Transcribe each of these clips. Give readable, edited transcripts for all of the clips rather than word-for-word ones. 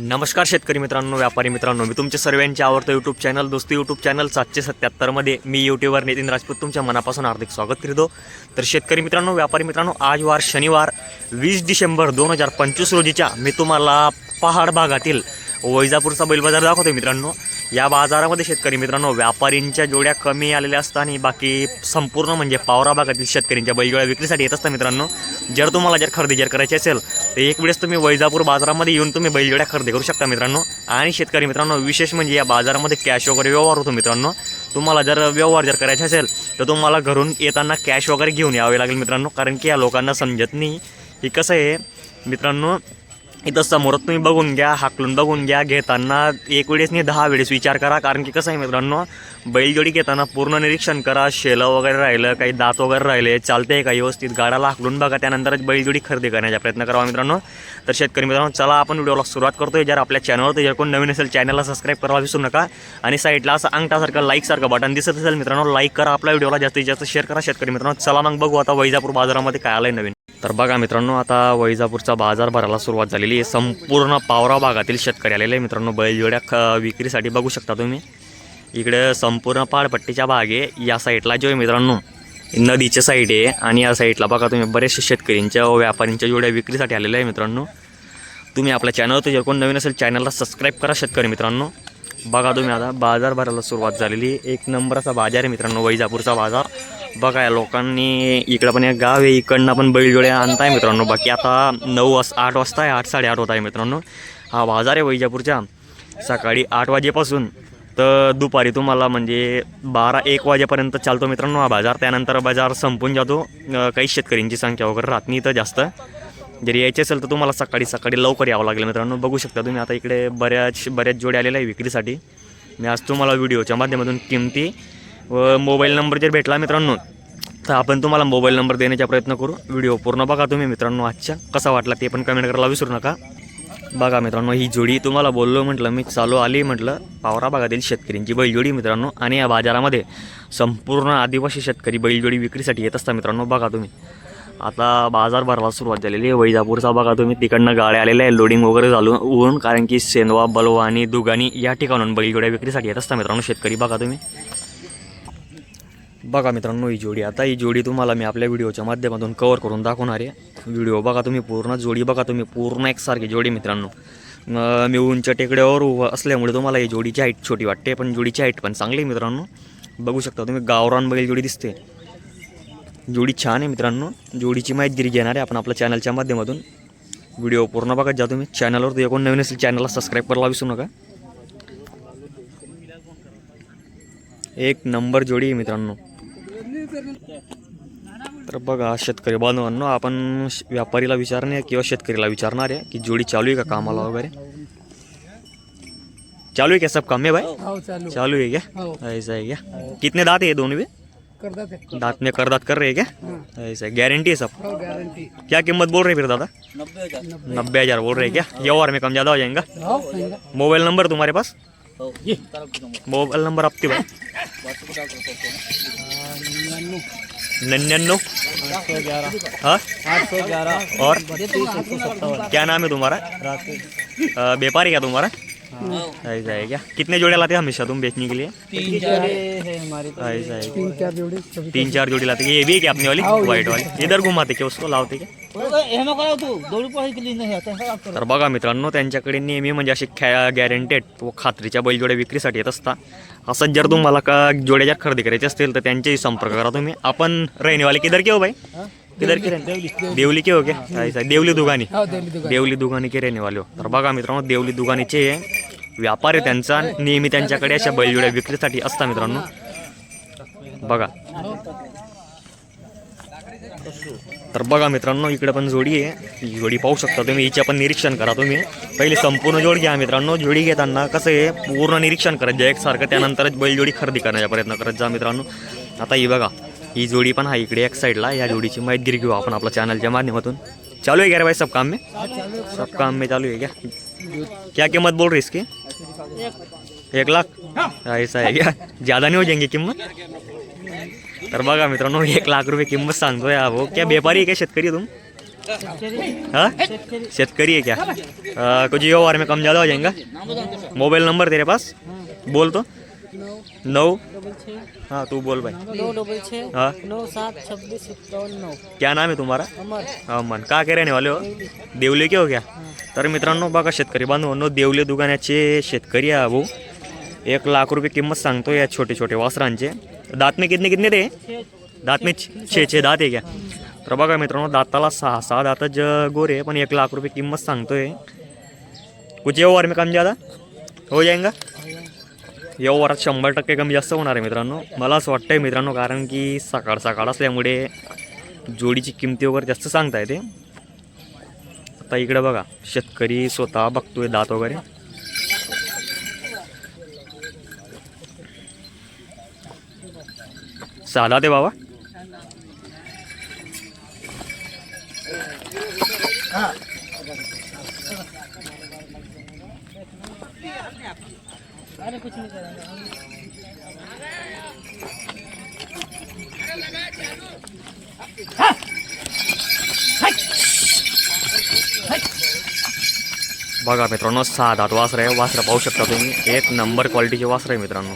नमस्कार शेतकरी मित्रांनो, व्यापारी मित्रांनो, मी तुमच्या सर्वांचे आवडतं यूट्यूब चॅनल दोस्ती यूट्यूब चॅनल 777 मध्ये मी यूट्यूबर नितीन राजपूत तुमच्या मनापासून हार्दिक स्वागत करतो। तर शेतकरी मित्रांनो, व्यापारी मित्रांनो, आज वार शनिवार 20 डिसेंबर 2025 रोजीच्या मी तुम्हाला पहाड भागातील वैजापूरचा बैल बाजार दाखवतो। मित्रांनो, या बाजारामध्ये शेतकरी मित्रांनो व्यापारींच्या जोड्या कमी आलेल्या असतात आणि बाकी संपूर्ण म्हणजे पावरा भागातील शेतकऱ्यांच्या बैलजोड्या विक्रीसाठी येत असतात। मित्रांनो, जर तुम्हाला खरेदी करायची असेल तर एक वेळेस तुम्ही वैजापूर बाजारामध्ये येऊन तुम्ही बैलजोड्या खरेदी करू शकता मित्रांनो। आणि शेतकरी मित्रांनो, विशेष म्हणजे या बाजारामध्ये कॅश वगैरे व्यवहार होतो मित्रांनो। तुम्हाला जर व्यवहार करायचे असेल तर तुम्हाला घरून येताना कॅश वगैरे घेऊन यावे लागेल मित्रांनो, कारण की या लोकांना समजत नाही की कसं आहे मित्रांनो। इथं समोरात तुम्ही बघून घ्या, हाकलून बघून घ्या, घेताना एक वेळेस नाही 10 वेळेस विचार करा, कारण की कसं आहे मित्रांनो, बैलजोडी घेताना पूर्ण निरीक्षण करा। शेलं वगैरे राहिलं, काही दात वगैरे राहिले, चालते का व्यवस्थित, गाडाला हाकलून बघा, त्यानंतरच बैलजोडी खरेदी करण्याचा प्रयत्न करावा मित्रांनो। तर शेतकरी मित्रांनो, चला आपण व्हिडिओला सुरुवात करतोय। जर आपल्या चॅनलवर जर कोण नवीन असेल चॅनलला सबस्क्राईब करायला विसरू नका आणि साईडला असं अंगठासारखं लाईकसारखं बटन दिसत असेल मित्रांनो, लाईक करा, आपल्या व्हिडिओला जास्तीत जास्त शेअर करा। शेतकरी मित्रांनो, चला मग बघू आता वैजापूर बाजारामध्ये काय आलंय नवीन। तर बघा मित्रांनो, आता वैजापूरचा बाजार भरायला सुरुवात झालेली आहे। संपूर्ण पावरा भागातील शेतकरी आलेले आहे मित्रांनो, बैलजोड्या विक्रीसाठी बघू शकता तुम्ही। इकडे संपूर्ण पाडपट्टीच्या भाग आहे, या साईडला जो आहे मित्रांनो नदीच्या साईड आहे, आणि या साईडला बघा तुम्ही बरेचसे शेतकऱ्यांच्या व्यापाऱ्यांच्या जोड्या विक्रीसाठी आलेल्या आहे मित्रांनो। तुम्ही आपल्या चॅनलवर जर कोण नवीन असेल चॅनलला सबस्क्राईब करा शेतकरी मित्रांनो। बघा तुम्ही आता बाजार भरायला सुरुवात झालेली, एक नंबरचा बाजार आहे मित्रांनो वैजापूरचा बाजार। बघा या लोकांनी इकडं पण एक गाव आहे, इकडनं पण बैलजोड्या आणताय मित्रांनो। बाकी आता 8 वाजता आहे, 8 साडेआठ होत आहे मित्रांनो। हा बाजार आहे वैजापूरच्या, सकाळी 8 वाजेपासून तर दुपारी तुम्हाला म्हणजे 12-1 वाजेपर्यंत चालतो मित्रांनो हा बाजार। त्यानंतर बाजार संपून जातो, काही शेतकऱ्यांची संख्या वगैरे राहत नाही तर जास्त। जरी यायचे असेल तर तुम्हाला सकाळी लवकर यावं लागेल मित्रांनो। बघू शकता तुम्ही आता इकडे बऱ्याच जोड्या आलेल्या आहे विक्रीसाठी। मी आज तुम्हाला व्हिडिओच्या माध्यमातून किमती व मोबाईल नंबर जर भेटला मित्रांनो तर आपण तुम्हाला मोबाईल नंबर देण्याचा प्रयत्न करू। व्हिडिओ पूर्ण बघा तुम्ही मित्रांनो, आजच्या कसा वाटला ते पण कमेंट करायला विसरू नका। बघा मित्रांनो, ही जोडी तुम्हाला बोललो म्हटलं मी, चालू आली म्हटलं पावरा भागातील शेतकऱ्यांची बैलजोडी मित्रांनो। आणि या बाजारामध्ये संपूर्ण आदिवासी शेतकरी बैलजोडी विक्रीसाठी येत असतात मित्रांनो। बघा तुम्ही आता बाजार भरायला सुरुवात झालेली आहे वैजापूरचा। बघा तुम्ही तिकडनं गाड्या आलेल्या आहे, लोडिंग वगैरे चालू होऊन, कारण की सेंदवा, बलवा आणि दुगानी या ठिकाणून बैलजोड्या विक्रीसाठी येत असतात मित्रांनो शेतकरी। बघा तुम्ही, बघा मित्रांनो ही जोडी, आता ही जोडी तुम्हाला मी आपल्या व्हिडिओच्या माध्यमातून कव्हर करून दाखवणार आहे। व्हिडिओ बघा तुम्ही पूर्ण, जोडी बघा तुम्ही पूर्ण एकसारखी जोडी मित्रांनो। मी उंच टेकड्यावर उभं असल्यामुळे तुम्हाला ही जोडीची हाईट छोटी वाटते, पण जोडीची हाईट पण चांगली मित्रांनो। बघू शकता तुम्ही, गावरान बैल जोडी दिसते, जोडी छान आहे मित्रांनो। जोडीची माहिती घेणार आहे आपण आपल्या चॅनलच्या माध्यमातून। व्हिडिओ पूर्ण बघत जा तुम्ही। चॅनलवर तर कोण नवीन असेल चॅनलला सबस्क्राईब करायला विसरू नका। एक नंबर जोडी आहे मित्रांनो। तर बघा शेतकरी बांधवांनो, आपण व्यापारीला विचारणे किंवा शेतकरीला विचारणार आहे की जोडी चालू आहे का कामाला वगैरे। चालू है क्या सब काम में भाई? चालू है क्या? ऐसा है क्या? कितने दांत है दोनों में? दांत में करदात कर रहे हैं क्या? ऐसा है, गारंटी है सब? गारंटी। क्या कीमत बोल रहे हैं फिर दादा? 90,000 बोल रहे हैं क्या? व्यवहार में कम ज़्यादा हो जाएगा? मोबाइल नंबर तुम्हारे पास? मोबाइल नंबर आपके भाई? 99 हाँ 811 और 33 क्या नाम है तुम्हारा? व्यापारी क्या तुम्हारा? ऐसा है क्या? कितने जोड़े लाते हैं हमेशा तुम बेचने के लिए? 3-4 है हमारे पास। ऐसा है, 3-4 जोड़ी 3-4 जोड़ी लाते हैं। ये भी है क्या अपनी वाली वाइट वाली? इधर घुमाते क्या उसको, लावते क्या? तर बघा मित्रांनो, त्यांच्याकडे नेहमी म्हणजे अशी गॅरंटेड व खात्रीच्या बैलजोड्या विक्रीसाठी येत असतात। असंच जर तुम्हाला का जोड्या जर खरेदी करायचे असतील तर त्यांच्याशी संपर्क करा तुम्ही। आपण रहनेवाले किधर के हो भाई? किधर के? देवली के हो क्या? ऐसा देवली दुगानी, देवली दुगानी के रहने वाले हो। तर बघा मित्रांनो, देवली दुगानीचे व्यापार आहे त्यांचा, नेहमी त्यांच्याकडे अशा बैलजोड्या विक्रीसाठी असतात मित्रांनो। बघा, तर बघा मित्रांनो, इकडे पण जोडी आहे, ही जोडी पाहू शकता तुम्ही, हिच्या पण निरीक्षण करा तुम्ही। पहिले संपूर्ण जोड घ्या मित्रांनो। जोडी घेताना कसं आहे पूर्ण निरीक्षण करत जा एकसारखं, त्यानंतरच बैलजोडी खरेदी करण्याचा प्रयत्न करत जा मित्रांनो। आता ही बघा, ही जोडी पण आहे इकडे एक साईडला। या जोडीची माहिती घेऊ आपण आपल्या चॅनलच्या माध्यमातून। चालू है क्या भाई सब काम में? सब काम में चालू है क्या? क्या कीमत बोल रही इसकी? 1 लाख? ऐसा है क्या? ज़्यादा नहीं हो जाएंगे कीमत? तर बघा मित्रांनो, 1 लाख रुपये किंमत सांगतोय हा भाऊ। क्या व्यापारी आहे, काय शेतकरी तुम? हाँ शेतकरी है क्या? कुछ ये और में कम ज़्यादा हो जाएगा? मोबाइल नंबर तेरे पास बोल तो। 9 हाँ तू बोल भाई। 966 हाँ 9726 क्या नाम आहे तुम्हारा? अमर अमन का काय रहने वाले हो? देवले के हो क्या? तर मित्रांनो बघा शेतकरी बांधवांनो देवले दुकानाचे शेतकरी आहे भाऊ. 1 लाख रुपये किंमत सांगतो या छोटे छोटे वासरांचे. दात में कितने कितने थे? दात में 6 दात आहे क्या? तर बघा मित्रांनो दाताला 6 दातच गोरे आहे, पण 1 लाख रुपये किंमत सांगतोय. कुछ व्यवहार में कम ज़्यादा हो जाएगा? व्यवहारात 100% कमी जास्त होणार आहे मित्रांनो. मला असं वाटतंय मित्रांनो, कारण की सकाळ सकाळ असल्यामुळे जोडीची किमती वगैरे जास्त सांगता येते. आता इकडे बघा शेतकरी स्वतः बघतोय दात वगैरे. साधा ते बाबा. अरे कुछ नहीं करेंगे. बघा मित्रांनो 6 दात वासर आहे. वासरं पाहू शकता तुम्ही. 1 नंबर क्वालिटीचे वासर आहे मित्रांनो.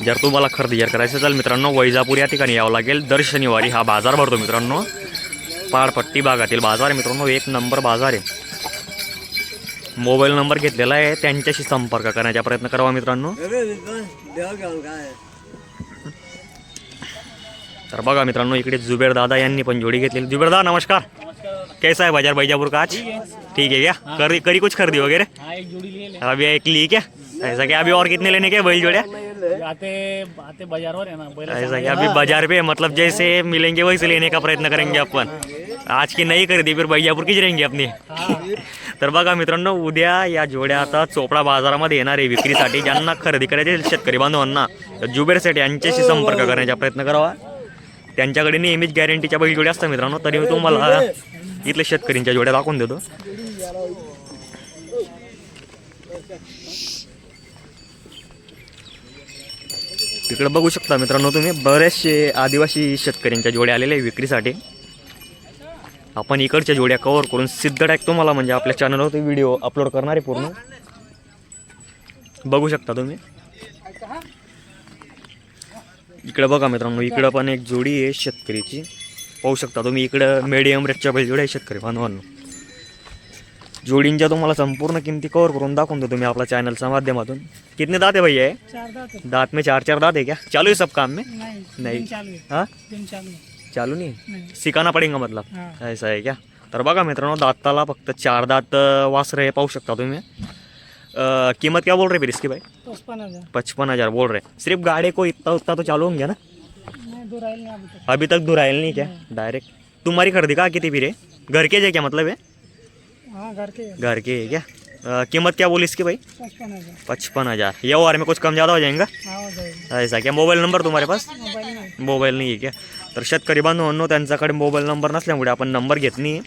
जर तुम्हाला खरेदी जर करायचं असेल मित्रांनो वैजापूर या ठिकाणी यावं लागेल. दर शनिवारी हा बाजार भरतो मित्रांनो. पाडपट्टी भागातील बाजार आहे मित्रांनो. 1 नंबर बाजार आहे. मोबाईल नंबर घेतलेला आहे, त्यांच्याशी संपर्क करण्याचा प्रयत्न करावा मित्रांनो. तर बघा मित्रांनो इकडे जुबेर दादा यांनी पण जोडी घेतलेली. जुबेर दादा नमस्कार. कैसा है बाजार बैजापुर का आज? ठीक है क्या? करी कुछ खरीदी वगैरह? हाँ एक जोड़ी ले ले. अभी एक ली क्या? ऐसा क्या? अभी और कितने लेने के बैल जोड़े? आते आते बाजार हो रहे ना बैल. ऐसा क्या? अभी बाजार पे मतलब जैसे मिलेंगे वैसे लेने का प्रयत्न करेंगे अपन. आज की नाही खरेदी फिर बैजापूर कीच रहेंगे अपनी. तर बघा मित्रांनो उद्या या जोड्या आता चोपडा बाजारामध्ये येणार आहे विक्रीसाठी. ज्यांना खरेदी करायचे शेतकरी बांधवांना जुबेर सेठ यांच्याशी संपर्क करण्याचा प्रयत्न करावा. त्यांच्याकडे नेहमीच गॅरंटीच्या बैल जोड्या असतात मित्रांनो. तरी मी तुम्हाला इथले शेतकऱ्यांच्या जोड्या दाखवून देतो. तिकडे बघू शकता मित्रांनो तुम्ही बरेचसे आदिवासी शेतकऱ्यांच्या जोड्या आलेल्या आहे विक्रीसाठी. आपण इकडच्या जोड्या कव्हर करून सिद्ध टाक तुम्हाला म्हणजे आपल्या चॅनलवर ते व्हिडिओ अपलोड करणार आहे पूर्ण. बघू शकता तुम्ही. इकडे बघा मित्रांनो इकडं पण एक जोडी आहे शेतकरीची. पाहू शकता तुम्ही इकडं मीडियम रेटच्या बैल जोड्या आहे शेतकरी बांधवांनो. जोडींच्या तुम्हाला संपूर्ण किमती कव्हर करून दाखवून दो तुम्ही आपल्या चॅनलच्या माध्यमातून. कितने दात है भैया? 4 दात. दात में 4 दात है क्या? चालू है सब काम में? नहीं नहीं हाँ चालू. चालू नहीं सिखाना पडेगा मतलब. हाँ. ऐसा है क्या? तर बघा मित्रांनो दाताला फक्त 4 दात वासर है. पाहू शकता तुम्ही. कीमत क्या बोल रहे फिर इसकी भाई? 55,000 बोल रहे. सिर्फ गाड़ी को इतना उतना तो चालू होंगे ना? अभी तक दुराइल नहीं क्या? डायरेक्ट तुम्हारी खरीदी का कितनी फिर है? घर के क्या मतलब है? हाँ घर घर के है क्या? कीमत क्या बोली इसकी भाई? 55,000. ये और में कुछ कम ज़्यादा हो जाएगा? हो जाएगा. ऐसा क्या? मोबाईल नंबर तुम्हारे पास? मोबाईल नाही आहे क्या? तर शेतकरी बांधवांनो त्यांच्याकडे मोबाईल नंबर नसल्यामुळे आपण नंबर घेत नाही.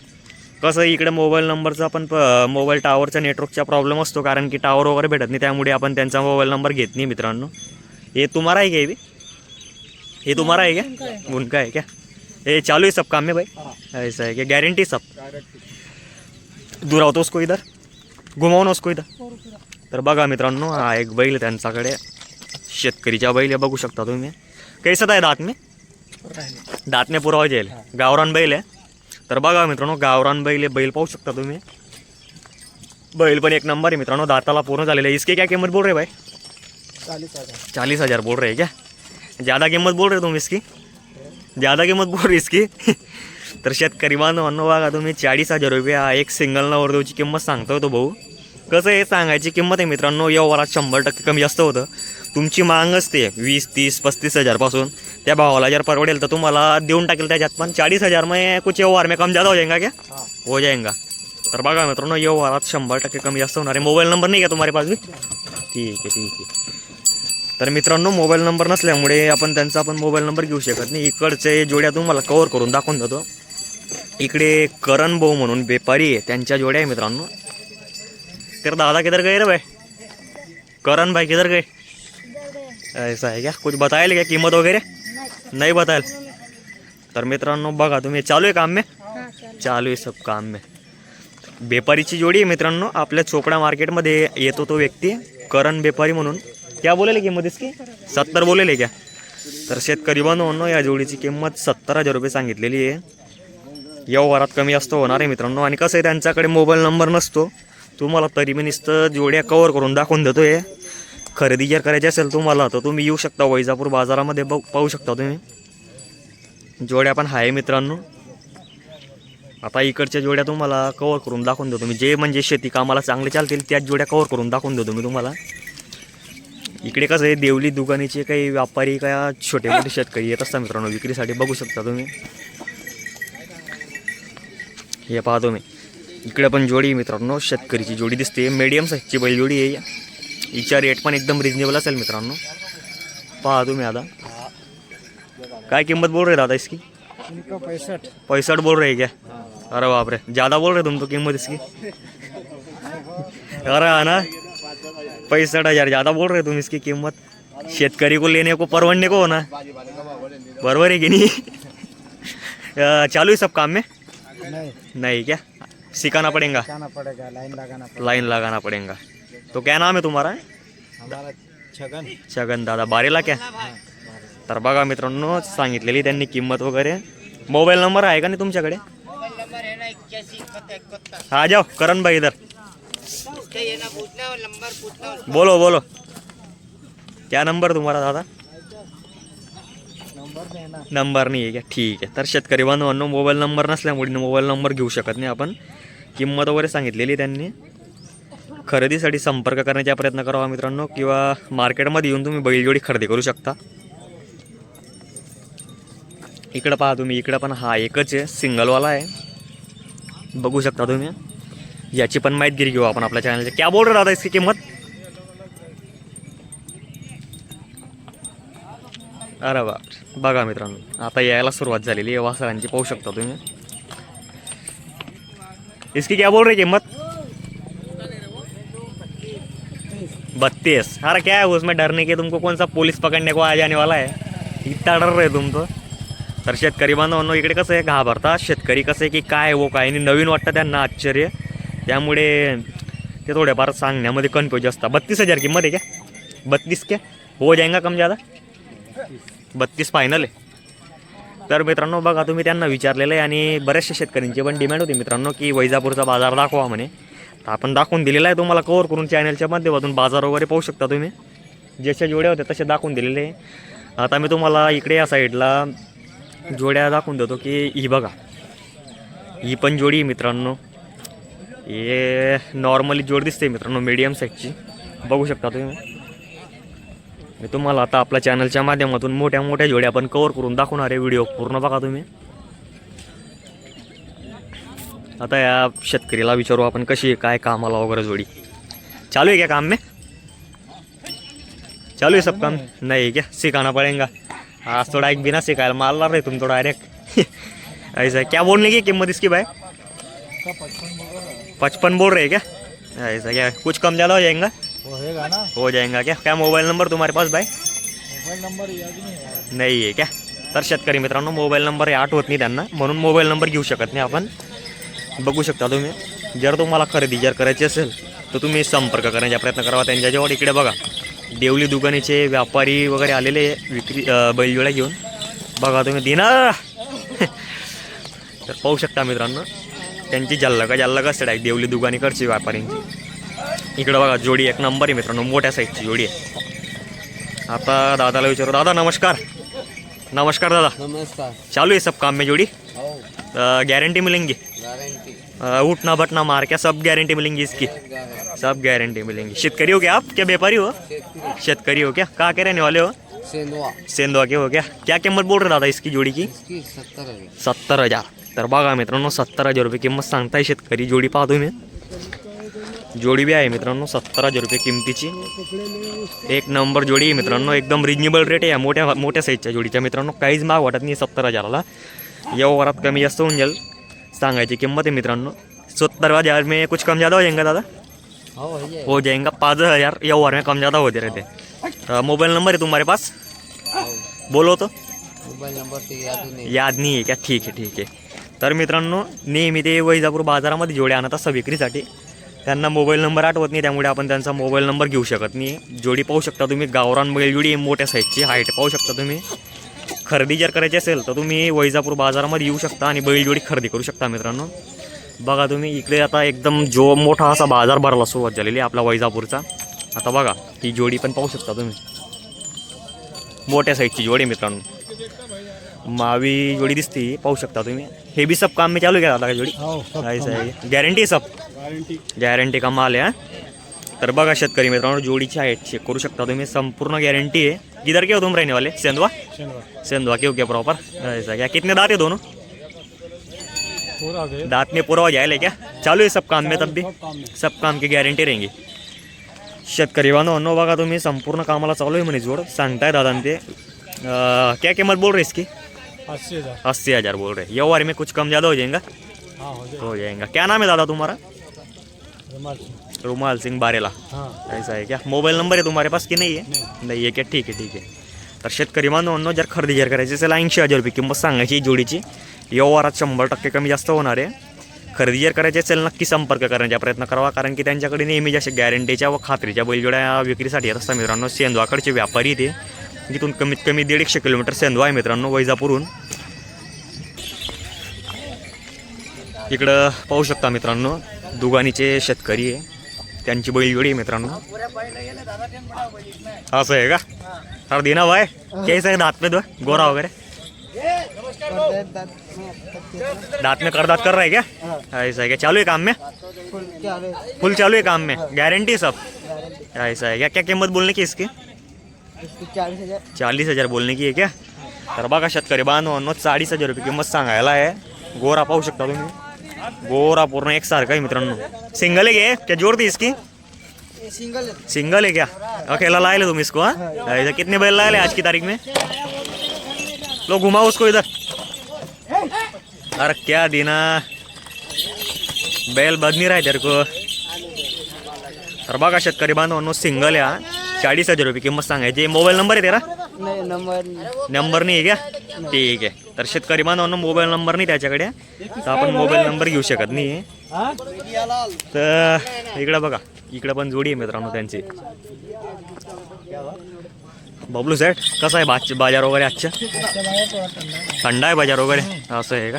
कसं इकडे मोबाईल नंबरचा आपण मोबाईल टावरचा नेटवर्कचा प्रॉब्लेम असतो कारण की टावर वगैरे भेटत नाही त्यामुळे आपण त्यांचा मोबाईल नंबर घेत नाही मित्रांनो. ये तुम्हारा है क्या? ये तुम्हारा है क्या? उनका है क्या? ये चालू है सब काम में भाई? ऐसा है क्या? गारंटी सब? दूर होतो उसको इधर घुमाव ना उसको इधर. तर बघा मित्रांनो हा एक बैल आहे त्यांच्याकडे शेतकरीच्या बैल आहे. बघू शकता तुम्ही. कैसा आहे दात में? दात में पुरावा जाईल. गावरान बैल आहे. तर बघा मित्रांनो गावरान बैल आहे. बैल पाहू शकता तुम्ही. बैल पण 1 नंबर आहे मित्रांनो. दाताला पूर्ण झालेलं आहे. इसके क्या किंमत बोल रहे भाई? 40,000 बोल रहे क्या? ज़्यादा किंमत बोल रहे तुम इसकी? ज़्यादा किंमत बोल रही इसकी? तर शेतकरी बांधवांनो बघा तुम्ही 40,000 रुपये हा एक सिंगल नवरदेवची किंमत सांगतोय तो भाऊ. कसं आहे सांगायची किंमत आहे मित्रांनो व्यवहारात 100% कमी जास्त होतं. तुमची मांग असते 20, 30, 35,000 पासून. त्या भावाला जर परवडेल तर तुम्हाला देऊन टाकेल त्याच्यात. पण 40,000 में कुछ व्यवहार में कम ज़्यादा हो जाएगा क्या? हो जाएगा. तर बघा मित्रांनो व्यवहारात 100% कमी जास्त होणार आहे. मोबाईल नंबर नाही का तुम्हारे पास भी? ठीक आहे ठीक आहे. तर मित्रांनो मोबाईल नंबर नसल्यामुळे आपण त्यांचा आपण मोबाईल नंबर घेऊ शकत नाही. इकडचे जोड्या तुम्हाला कव्हर करून दाखवून देतो. इकडे करण भाऊ म्हणून व्यापारी आहे त्यांच्या जोड्या आहे मित्रांनो. तर दादा किधर गए रे भाई? करण भाई किधर गए? ऐसा है क्या? कुछ बताया क्या कीमत वगैरह? नहीं बताया. तर मित्रांनो बघा तुम्ही, चालू आहे काम में, चालू आहे सब काम में. बेपारीची जोडी आहे मित्रांनो. आपल्या चोपडा मार्केटमध्ये येतो तो व्यक्ती करण बेपारी म्हणून. क्या बोलेले किंमत इसकी? 70 बोलेले क्या? तर शेतकरी बांधवांनो, या जोडीची किंमत 70,000 रुपये सांगितलेली आहे. व्यवहारात कमी जास्त होणार आहे मित्रांनो. आणि कसं आहे, त्यांच्याकडे मोबाईल नंबर नसतो. तुम्हाला तरी मी नुसतं जोड्या कवर करून दाखवून देतो आहे. खरेदी जर करायची असेल तुम्हाला तर तुम्ही येऊ शकता वैजापूर बाजारामध्ये, पाहू शकता तुम्ही. जोड्या पण आहे मित्रांनो. आता इकडच्या जोड्या तुम्हाला कवर करून दाखवून देतो मी. जे म्हणजे शेती कामाला चांगले चालतील त्याच जोड्या कवर करून दाखवून देतो मी तुम्हाला. इकडे कसं आहे, देवली दुकानीचे काही व्यापारी काय छोटे मोठे शेतकरी येत असतात मित्रांनो विक्रीसाठी, बघू शकता तुम्ही. हे पाहतो मी. इकडे पण जोडी मित्रांनो, शेतकरीची जोडी दिसते. मीडियम साईजची बैल जोडी आहे. हिचा रेट पण एकदम रिजनेबल असेल मित्रांनो. पहा तुम्ही. आता काय किंमत बोल रहे दादा इसकी? 65 बोल रहे क्या? अरे बाप रे, ज़्यादा बोल रहे तुम तो कीमत इसकी. अरे है ना, 65,000 ज़्यादा बोल रहे तुम इसकी कीमत. शेतकरी को लेने को परवड़ने को हो ना, बराबर है कि नहीं? चालू है सब काम में? नहीं क्या? सिखाना पड़ेगा, लाइन लगाना पड़ेगा. तो क्या नाम है तुम्हारा? छगन दादा. बारेला क्या? तर बघा मित्रांनो, सांगितलेली त्यांनी किंमत वगैरे. मोबाईल नंबर आहे का नाही तुमच्याकडे? आ जाओ करण भाई इधर. बोलो बोलो, क्या नंबर तुम्हारा दादा? नंबर नाही आहे क्या? ठीक आहे. तर शेतकरी बांधवांनो, मोबाईल नंबर नसल्यामुळे मोबाईल नंबर घेऊ शकत नाही आपण. किंमत वगैरे सांगितलेली त्यांनी. खरेदीसाठी संपर्क करण्याचा प्रयत्न करावा मित्रांनो, किंवा मार्केटमध्ये येऊन तुम्ही बैलजोडी खरेदी करू शकता. इकडं पहा तुम्ही, इकडं पण हा एकच आहे, सिंगलवाला आहे, बघू शकता तुम्ही. याची पण माहिती घेऊ आपण आपल्या चॅनलचे. क्या बोल रहे दादा इसकी किंमत? अरे बाप, बघा मित्रांनो, आता यायला सुरुवात झालेली आहे वासरांची, पाहू शकता तुम्ही. इसकी क्या बोल रहे किंमत? 32. अरे क्या है उसमें डरने के, तुमको कौन सा पुलिस पकड़ने को आ जाने वाला है, इतना डर रहे तुम तो. तर शेतकरी बांधवांनो, इकडे कसं आहे, घाबरता शेतकरी. कसं आहे की काय वो काय नाही, नवीन वाटतं त्यांना आश्चर्य, त्यामुळे ते थोडेफार सांगण्यामध्ये कन्फ्यूज असतात. 32,000 किंमत आहे क्या? 32 क्या हो जाएगा कम ज़्यादा? 32 फायनल आहे. तर मित्रांनो बघा तुम्ही, त्यांना विचारलेलं आहे. आणि बऱ्याचशा शेतकऱ्यांची पण डिमांड होती मित्रांनो की वैजापूरचा बाजार दाखवा म्हणे. तर आपण दाखवून दिलेला आहे तुम्हाला कवर करून चॅनलच्या माध्यमातून. बाजार वगैरे पाहू शकता तुम्ही. जशा जोड्या होत्या तसे दाखवून दिलेले आहे. आता मी तुम्हाला इकडे या साईडला जोड्या दाखवून देतो की ही बघा, ही पण जोडी मित्रांनो. हे नॉर्मली जोड दिसते मित्रांनो, मीडियम साईजची, बघू शकता तुम्ही. मी तुम्हाला आता आपल्या चॅनलच्या माध्यमातून मोठ्या मोठ्या जोड्या आपण कवर करून दाखवणार आहे. व्हिडिओ पूर्ण बघा तुम्ही. आता या शेतकरीला विचारू आपण कशी काय कामाला वगैरे जोडी. चालू है क्या काम में? चालू है सब काम? नहीं क्या? सिखाना पड़ेगा. आज थोड़ा एक बिना सिखाया माल रहे तुम तो डायरेक्ट. ऐसा क्या बोलने की किम्मत इसकी भाई? 55 बोल रहे क्या? ऐसा क्या, कुछ कम ज़्यादा हो जाएगा? हो जाएगा क्या? क्या मोबाईल नंबर तुम्हारे पास भाई? मोबाईल नंबर नाही आहे क्या? तर शेतकरी मित्रांनो, मोबाईल नंबर आठवत नाही त्यांना, म्हणून मोबाईल नंबर घेऊ शकत नाही आपण. बघू शकता तुम्ही. जर तुम्हाला खरेदी जर करायची असेल तर तुम्ही संपर्क करण्याचा प्रयत्न करावा त्यांच्याजवळ. इकडे बघा, देवली दुकानीचे व्यापारी वगैरे आलेले विक्री बैलजोड्या घेऊन, बघा तुम्ही. दिना तर पाहू शकता मित्रांनो, त्यांची जल्लका सेड आहे देवली दुकानीकडची व्यापाऱ्यांची. इकडं बघा, जोडी एक नंबर आहे मित्रांनो, मोठ्या साईजची जोडी आहे. आता दादाला विचारू. दादा नमस्कार. नमस्कार दादा. नमस्कार. चालू है सब काम में जोड़ी? आओ, गारंटी मिलेंगी? गारंटी उठना बटना मार क्या सब गारंटी मिलेंगी इसकी? गारंटी. सब गारंटी मिलेंगी. शेतकरी हो क्या आप? क्या व्यापारी हो? शेतकरी हो क्या? कहाँ के रहने वाले हो? सेंधवा. सेंधवा के हो क्या? क्या किंमत बोल रहे दादा इसकी जोड़ी की? इसकी 70,000. 70,000. तर बघा मित्रांनो, 70,000 रुपये किंमत सांगताय शेतकरी. जोडी पाहतो मी. जोडी बी आहे मित्रांनो 70,000 रुपये किमतीची. एक नंबर जोडी आहे मित्रांनो, एकदम रिजनेबल रेट आहे या मोठ्या साईजच्या जोडीच्या मित्रांनो. काहीच महाग वाटत नाही 70,000ला. व्यवहारात कमी जास्त होऊन जाईल. सांगायची किंमत आहे मित्रांनो 70,000 में. कुछ कम ज़्यादा हो जाएगा दादा? हो जाएगा. 5,000 व्यवहार में कम ज़्यादा होते रहते. मोबाइल नंबर है तुम्हारे पास? बोलो तो. मोबाईल नंबर ते याद नाही. याद नाही आहे का? ठीक आहे ठीक आहे. तर मित्रांनो, नेहमी ते वैजापूर बाजारामध्ये जोडे आणत असतात विक्रीसाठी. त्यांना मोबाईल नंबर आठवत नाही, त्यामुळे आपण त्यांचा मोबाईल नंबर घेऊ शकत नाही. जोडी पाहू शकता तुम्ही, गावरान बैलजोडी आहे, मोठ्या साईजची, हाईट पाहू शकता तुम्ही. खरेदी जर करायची असेल तर तुम्ही वैजापूर बाजारामध्ये येऊ शकता आणि बैलजोडी खरेदी करू शकता मित्रांनो. बघा तुम्ही, इकडे आता एकदम जो मोठा असा बाजार भरायला सुरुवात झालेली आहे आपला वैजापूरचा. आता बघा ही जोडी पण पाहू शकता तुम्ही, मोठ्या साईजची जोडी मित्रांनो. मावी जोडी दिसते, पाहू शकता तुम्ही. हे भी सब काम में चालू केला आता का जोडी? ऐसा आहे, गॅरंटी सब गॅरंटी का माल आहे हा? तर बघा शेतकरी मित्रांनो, जोडीची आहे चेक करू शकता तुम्ही, संपूर्ण गॅरंटी है. किधर के हो तुम रहने वाले? सेंधवा सेंधवा के हो क्या प्रॉपर? ऐसा क्या? कितने दांत है दोनों? दांत में पूरा हो जाएगा क्या? चालू है सब काम में, तब भी सब काम की गॅरंटी रहेंगी. शेतकरी बांधवांनो बघा तुम्ही, संपूर्ण कामाला चालू आहे म्हणे जोड, सांगताय दादा ते. क्या कीमत बोल रहे इसकी? 80,000 बोल रहे. व्यवहार में कुछ कम ज़्यादा हो जाएगा? हो जाएगा. क्या नाम है दादा तुम्हारा? रुमाल सिंह बारेला. ऐसा आहे क्या? मोबाईल नंबर आहे तुम्हारे पास की नाही आहे? नाही आहे क्या? ठीक आहे ठीक आहे. तर शेतकरी बांधवांनो, जर खरेदी जर करायची असेल 80,000 रुपये किंमत सांगायची जोडीची. व्यवहारात 100% कमी जास्त होणार आहे. खरेदी जर करायची असेल नक्की संपर्क करण्याचा प्रयत्न करावा, कारण की त्यांच्याकडे नेहमी जसे गॅरंटीच्या व खात्रीच्या बैलजोड्या विक्रीसाठी येत असतात मित्रांनो. सेंधवाकडचे व्यापारी ते, इथून कमीत कमी 150 किलोमीटर सेंधवा आहे मित्रांनो वैजापूरहून. इकडं पाहू शकता मित्रांनो, दुगानीचे शेतकरी आहे, त्यांची बैलजोडी आहे मित्रांनो. असं आहे का? अरे दीना भाई कैसा है? दांत पे दो गोरा वगैरह, दांत में कर कर रहा है क्या? ऐसा है क्या? चालू है काम में? फुल चालू है काम में, गारंटी सब? ऐसा है क्या? क्या कीमत बोलने की इसकी? 40,000 बोलने की आहे क्या? तर बघा शेतकरी बांधवांनो, 40,000 रुपये किंमत सांगायला आहे. गोरा पाहू शकता तुम्ही, गोरा पूर्ण एक सारखा है मित्रांनो. सिंगल है क्या? क्या जोड़ दी इसकी? सिंगल है क्या? अकेला लाए ले तुम इसको? हाँ, ऐसा कितने बैल लाए ले आज की तारीख में? लो घुमाओ उसको इधर. अरे क्या देना, बैल बद नहीं रहा है तेरे को. तर बघा शेतकरी बांधवांनो, सिंगल आहे, 40,000 रुपये किंमत सांगायची. मोबाईल नंबर आहे तेरा? नंबर नाही आहे क्या? ठीक आहे. तर शेतकरी बांधवांनो, मोबाईल नंबर नाही त्याच्याकडे, तर आपण मोबाईल नंबर घेऊ शकत नाही. तर इकडं बघा, इकडं पण जोडी आहे मित्रांनो त्यांची. बबलू सेठ, कसं आहे बाजार वगैरे आजच्या? थंड आहे बाजार वगैरे, असं आहे का?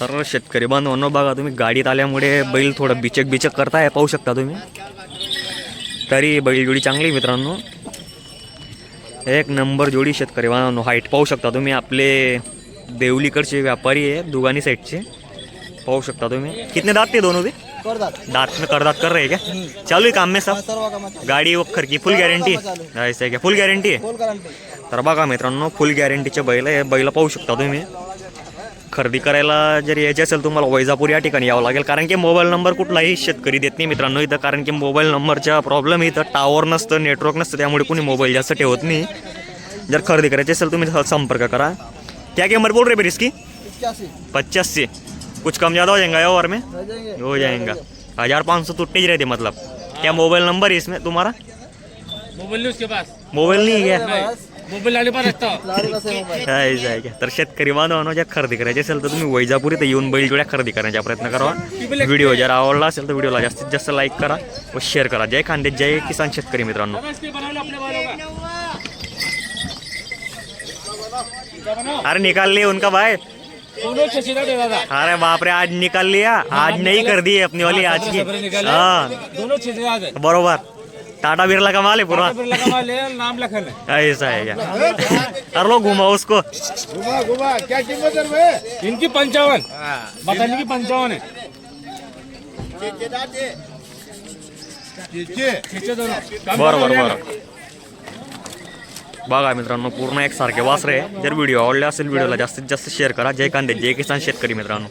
तर शेतकरी बांधवांनो बघा तुम्ही, गाडीत आल्यामुळे बैल थोडं बिचक करताय, पाहू शकता तुम्ही. तरी बैलजोडी चांगली मित्रांनो, एक नंबर जोडी. शेतकरी बांधवांनो, हाईट पाहू शकता तुम्ही. आपले देवलीकडचे व्यापारी आहे, दुगानी साईडचे, पाहू शकता तुम्ही. कितने दांत थे दोनों भी? दांत में करदात कर रहे हैं क्या? चालू है काम में सब? गाडी वखर की फुल गॅरंटी? ऐसा है क्या? फुल गॅरंटी आहे. तर बघा मित्रांनो, फुल गॅरंटीचे बैल आहे. बैल पाहू शकता तुम्ही. खरेदी करायला जर यायची असेल तुम्हाला वैजापूर या ठिकाणी यावं लागेल, कारण की मोबाईल नंबर कुठलाही शेतकरी देत नाही मित्रांनो इथं, कारण की मोबाईल नंबरचा प्रॉब्लेम इथं, टावर नसतं, नेटवर्क नसतं, त्यामुळे कोणी मोबाईल जास्त ठेवत नाही. जर खरेदी करायची असेल तुम्ही संपर्क करा. क्या कीमत बोल रहे फिर इसकी? 85. कुछ कम ज़्यादा हो जाएगा व्यवहार में? हो जाएगा. 1,500 टूटते ही रहते मतलब. क्या मोबाइल नंबर है इसमें तुम्हारा? मोबाईल नाही उसके पास. मोबाईल नाही आहे क्या? मोबाईल लाडे पास असतो. ऐसा आहे क्या? तर शेतकरी बांधवांनो, जर खरेदी करायची असेल तर तुम्ही वैजापूर इथं येऊन बैलजोड्या खरेदी करण्याचा प्रयत्न करा. व्हिडिओ जर आवडला असेल तर व्हिडिओला जास्तीत जास्त लाईक करा व शेअर करा. जय खानदेश, जय किसान शेतकरी मित्रांनो. अरे निकाल लिए उनका भाई. अरे बाप रे, आज निकाल लिया, आज नहीं कर दी अपनी वाली आज की. हाँ बरोबर, टाटा बिरला का माल है पूरा. नाम लखन है. ऐसा है क्या? अरे लो घुमाओ उसको. घुमा क्या कीमत है इनकी? 55. बताने की 55 है. बरोबर बरोबर. बघा मित्रांनो, पूर्ण एक सारखे वासरे. जर व्हिडिओ आवडले असेल व्हिडिओला जास्तीत जास्त शेअर करा. जय खानदेश, जय किसान शेतकरी मित्रांनो.